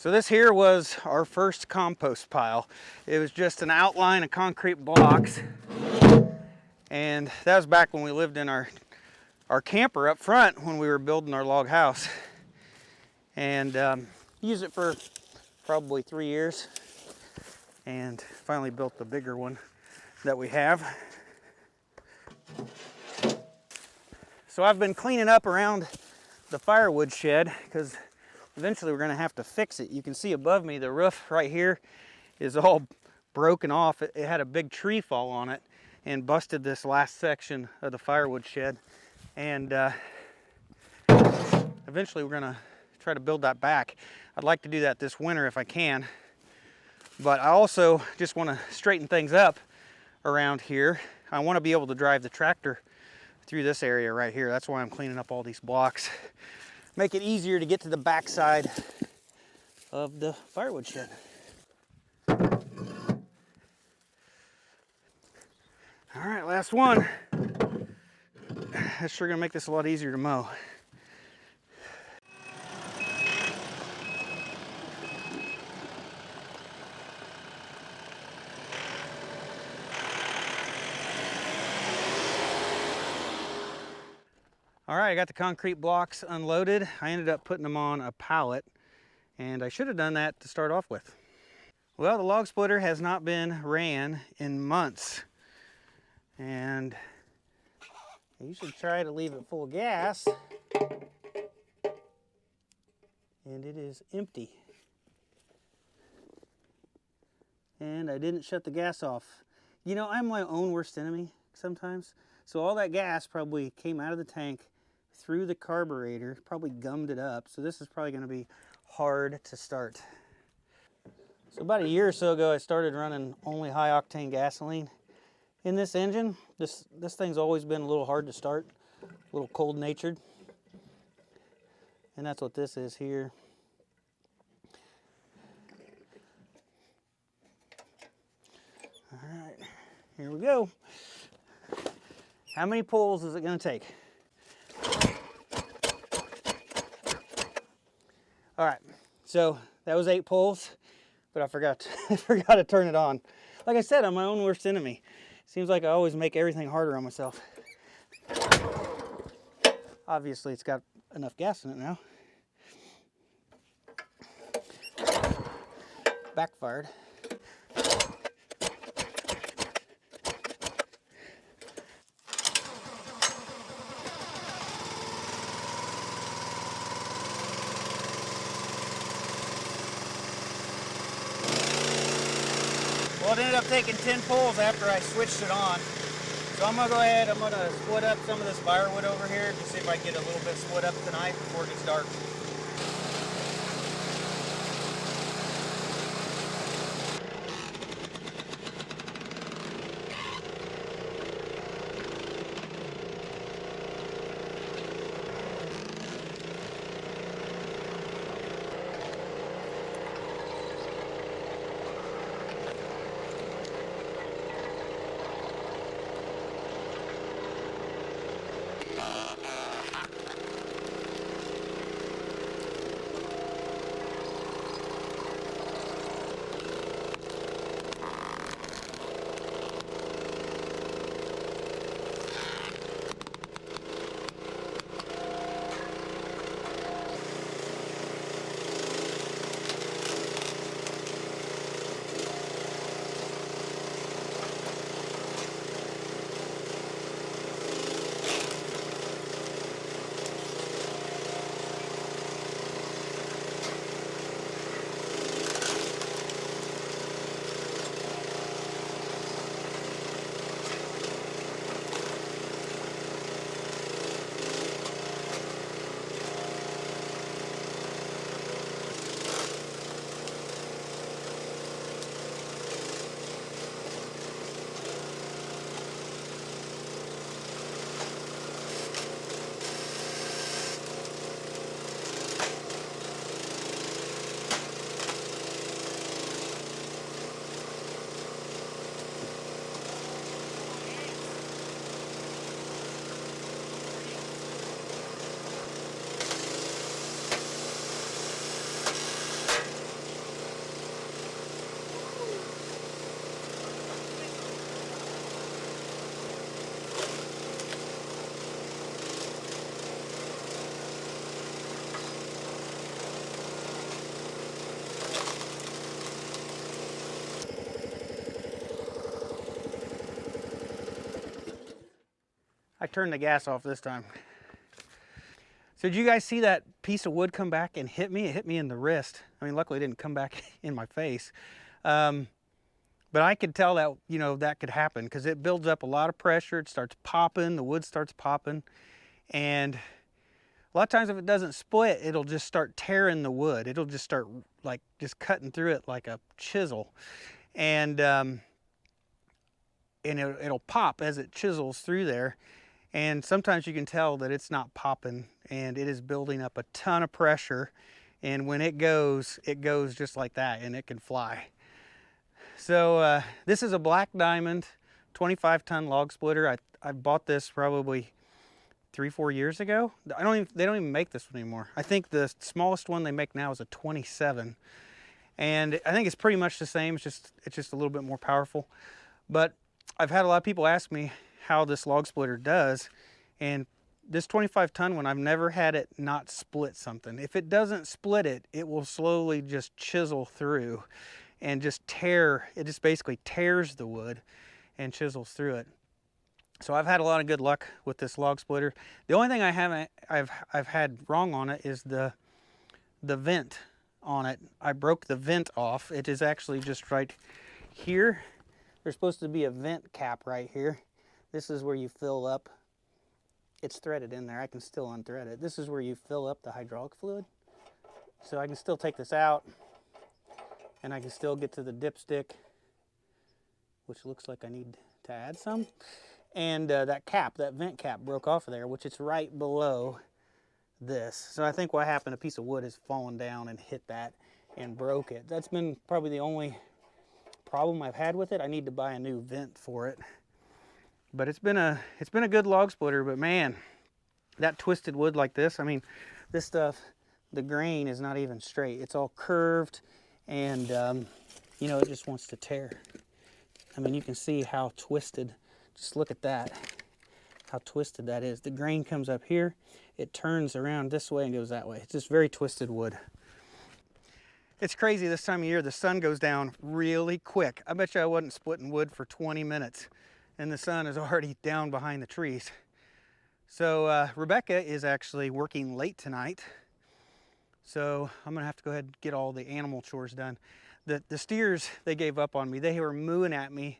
So this here was our first compost pile. It was just an outline of concrete blocks. And that was back when we lived in our camper up front when we were building our log house. And used it for probably 3 years. And finally built the bigger one that we have. So I've been cleaning up around the firewood shed because eventually we're going to have to fix it. You can see above me the roof right here is all broken off. It had a big tree fall on it and busted this last section of the firewood shed. And eventually we're going to try to build that back. I'd like to do that this winter if I can. But I also just want to straighten things up around here. I want to be able to drive the tractor through this area right here. That's why I'm cleaning up all these blocks. Make it easier to get to the backside of the firewood shed. All right, last one. That's sure gonna make this a lot easier to mow. All right, I got the concrete blocks unloaded. I ended up putting them on a pallet, and I should have done that to start off with. Well, the log splitter has not been ran in months, and you should try to leave it full of gas, and it is empty. And I didn't shut the gas off. You know, I'm my own worst enemy sometimes. So all that gas probably came out of the tank through the carburetor, probably gummed it up. So this is probably going to be hard to start. So about a year or so ago, I started running only high octane gasoline in this engine. This thing's always been a little hard to start, a little cold natured. And that's what this is here. All right, here we go. How many pulls is it going to take? All right, so that was 8 pulls, but I forgot to turn it on. Like I said, I'm my own worst enemy. Seems like I always make everything harder on myself. Obviously, it's got enough gas in it now. Backfired. Well, it ended up taking 10 pulls after I switched it on. So I'm gonna go ahead, I'm gonna split up some of this firewood over here to see if I can get a little bit split up tonight before it gets dark. I turned the gas off this time. So did you guys see that piece of wood come back and hit me? It hit me in the wrist. I mean, luckily it didn't come back in my face. But I could tell that, you know, that could happen because it builds up a lot of pressure. It starts popping, the wood starts popping. And a lot of times if it doesn't split, it'll just start tearing the wood. It'll just start like just cutting through it like a chisel. And it'll pop as it chisels through there. And sometimes you can tell that it's not popping and it is building up a ton of pressure. And when it goes just like that and it can fly. So this is a black diamond 25-ton log splitter. I bought this probably 3-4 years ago. They don't even make this one anymore. I think the smallest one they make now is a 27. And I think it's pretty much the same. It's just a little bit more powerful. But I've had a lot of people ask me how this log splitter does, and this 25-ton one, I've never had it not split something. If it doesn't split it, it will slowly just chisel through and just tear. It just basically tears the wood and chisels through it. So I've had a lot of good luck with this log splitter. The only thing I've had wrong on it is the vent on it. I broke the vent off. It is actually just right here. There's supposed to be a vent cap right here. This is where you fill up. It's threaded in there. I can still unthread it. This is where you fill up the hydraulic fluid. So I can still take this out and I can still get to the dipstick, which looks like I need to add some. And that cap, that vent cap broke off of there, which it's right below this. So I think what happened, a piece of wood has fallen down and hit that and broke it. That's been probably the only problem I've had with it. I need to buy a new vent for it. But it's been a good log splitter, but man, that twisted wood like this, I mean, this stuff, the grain is not even straight. It's all curved and, you know, it just wants to tear. I mean, you can see how twisted, just look at that, how twisted that is. The grain comes up here, it turns around this way and goes that way. It's just very twisted wood. It's crazy this time of year, the sun goes down really quick. I bet you I wasn't splitting wood for 20 minutes. And the sun is already down behind the trees. So Rebecca is actually working late tonight. So I'm gonna have to go ahead and get all the animal chores done. The steers, they gave up on me. They were mooing at me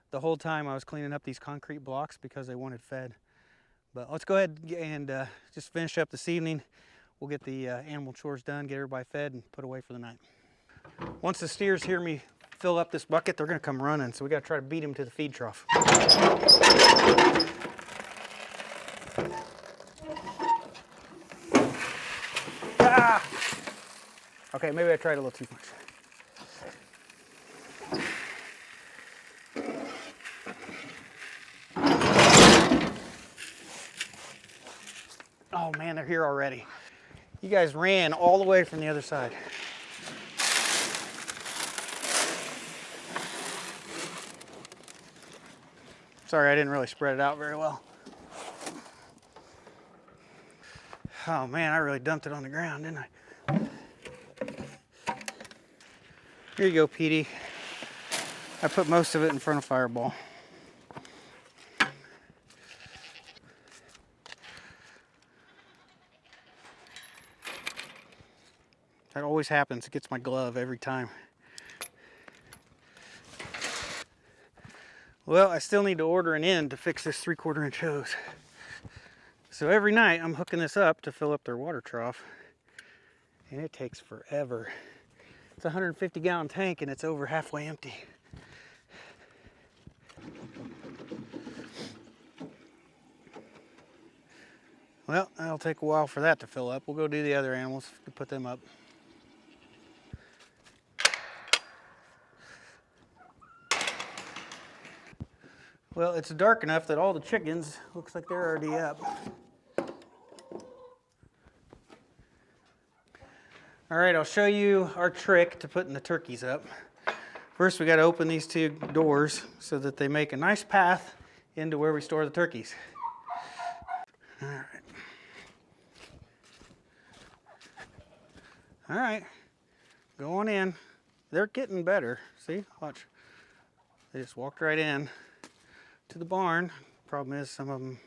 the whole time I was cleaning up these concrete blocks because they wanted fed. But let's go ahead and just finish up this evening. We'll get the animal chores done, get everybody fed and put away for the night. Once the steers hear me fill up this bucket, they're gonna come running, so we gotta try to beat them to the feed trough. Ah! Okay, maybe I tried a little too much. Oh man, they're here already. You guys ran all the way from the other side. Sorry, I didn't really spread it out very well. Oh man, I really dumped it on the ground, didn't I? Here you go, Petey. I put most of it in front of Fireball. That always happens. It gets my glove every time. Well, I still need to order an end to fix this 3/4 inch hose. So every night I'm hooking this up to fill up their water trough, and it takes forever. It's a 150-gallon tank and it's over halfway empty. Well, that'll take a while for that to fill up. We'll go do the other animals to put them up. Well, it's dark enough that all the chickens, looks like they're already up. All right, I'll show you our trick to putting the turkeys up. First, we got to open these two doors so that they make a nice path into where we store the turkeys. All right. All right, go on in. They're getting better. See, watch. They just walked right in to the barn. Problem is, some of them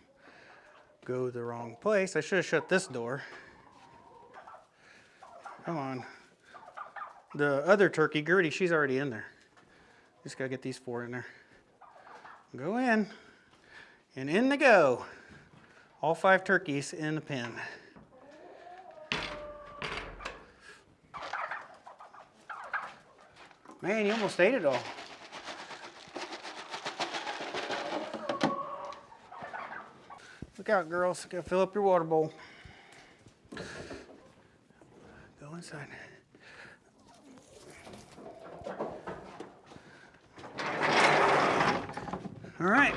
go the wrong place. I should have shut this door. Come on. The other turkey, Gertie, she's already in there. Just gotta get these 4 in there. Go in, and in they go. All 5 turkeys in the pen. Man, you almost ate it all. Look out, girls. Gotta fill up your water bowl. Go inside. All right,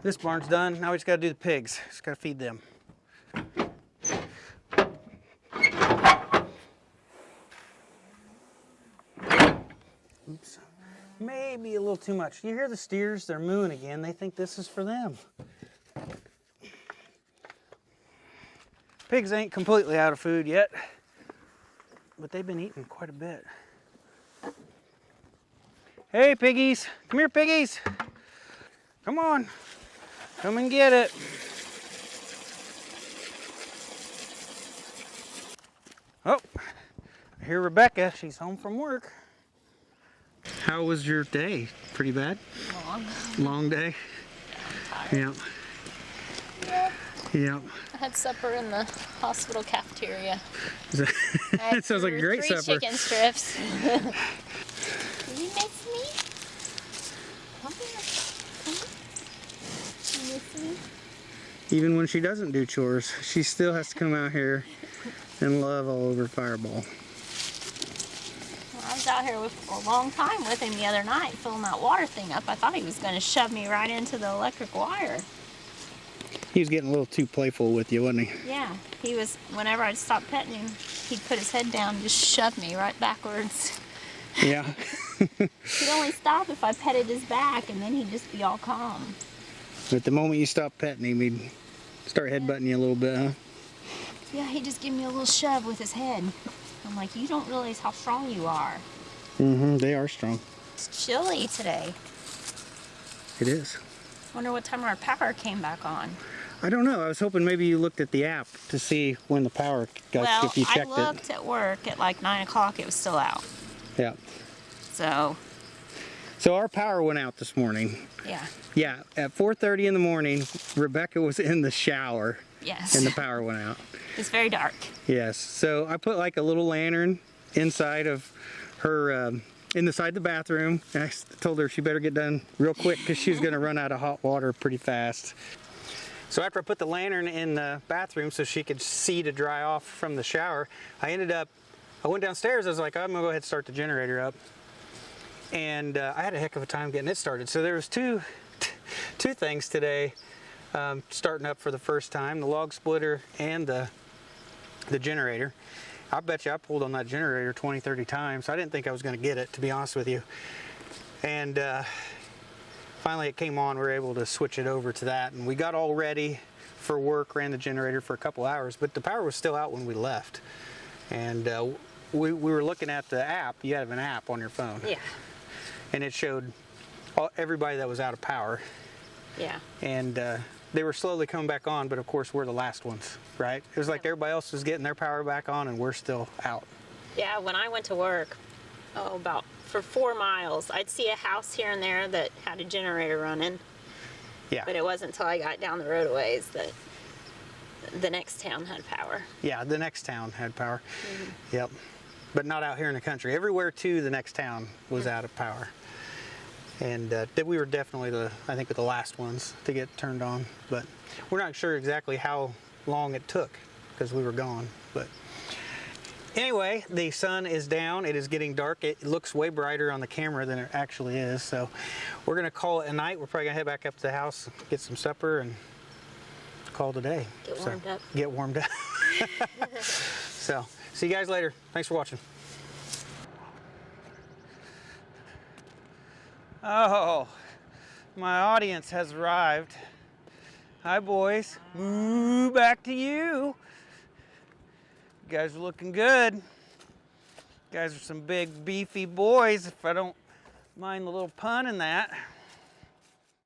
this barn's done. Now we just gotta do the pigs. Just gotta feed them. Oops, maybe a little too much. You hear the steers? They're mooing again. They think this is for them. Pigs ain't completely out of food yet, but they've been eating quite a bit. Hey, piggies. Come here, piggies. Come on. Come and get it. Oh, I hear Rebecca. She's home from work. How was your day? Pretty bad? Long. Long day? Yeah. Yep. Yep. I had supper in the hospital cafeteria. That sounds like a great supper. 3 chicken strips. Do you miss me? Come here. You miss me? Even when she doesn't do chores, she still has to come out here and love all over Fireball. Well, I was out here for a long time with him the other night filling that water thing up. I thought he was going to shove me right into the electric wire. He was getting a little too playful with you, wasn't he? Yeah, he was. Whenever I'd stop petting him, he'd put his head down and just shove me right backwards. Yeah. He'd only stop if I petted his back, and then he'd just be all calm. But the moment you stop petting him, he'd start headbutting you a little bit, huh? Yeah, he'd just give me a little shove with his head. I'm like, you don't realize how strong you are. Mm-hmm, they are strong. It's chilly today. It is. Wonder what time our power came back on. I don't know. I was hoping maybe you looked at the app to see when the power got, Well, if you checked I looked at work at like 9 o'clock. It was still out. Yeah. So our power went out this morning. yeah. Yeah, at 4:30 in the morning, Rebecca was in the shower. Yes. And the power went out. It's very dark. Yes. So I put like a little lantern inside of her, inside the bathroom. And I told her she better get done real quick because she was going to run out of hot water pretty fast. So after I put the lantern in the bathroom so she could see to dry off from the shower, I went downstairs. I was like, I'm going to go ahead and start the generator up. And I had a heck of a time getting it started. So there was two things today starting up for the first time, the log splitter and the generator. I bet you I pulled on that generator 20, 30 times. I didn't think I was going to get it, to be honest with you. And finally it came on. We were able to switch it over to that. And we got all ready for work, ran the generator for a couple hours, but the power was still out when we left. And we were looking at the app. You have an app on your phone. Yeah. And it showed everybody that was out of power. Yeah. And they were slowly coming back on, but of course we're the last ones, right? It was like everybody else was getting their power back on and we're still out. Yeah, when I went to work, about for 4 miles, I'd see a house here and there that had a generator running. Yeah. But it wasn't until I got down the road a ways that the next town had power. Yeah, the next town had power. Mm-hmm. Yep. But not out here in the country. Everywhere to the next town was out of power. And we were definitely I think the last ones to get turned on. But we're not sure exactly how long it took because we were gone. But anyway, the sun is down. It is getting dark. It looks way brighter on the camera than it actually is. So we're going to call it a night. We're probably going to head back up to the house, get some supper, and call it a day. Get warmed up. Get warmed up. So, see you guys later. Thanks for watching. Oh, my audience has arrived. Hi, boys. Ooh, back to you. You guys are looking good. You guys are some big, beefy boys, if I don't mind the little pun in that.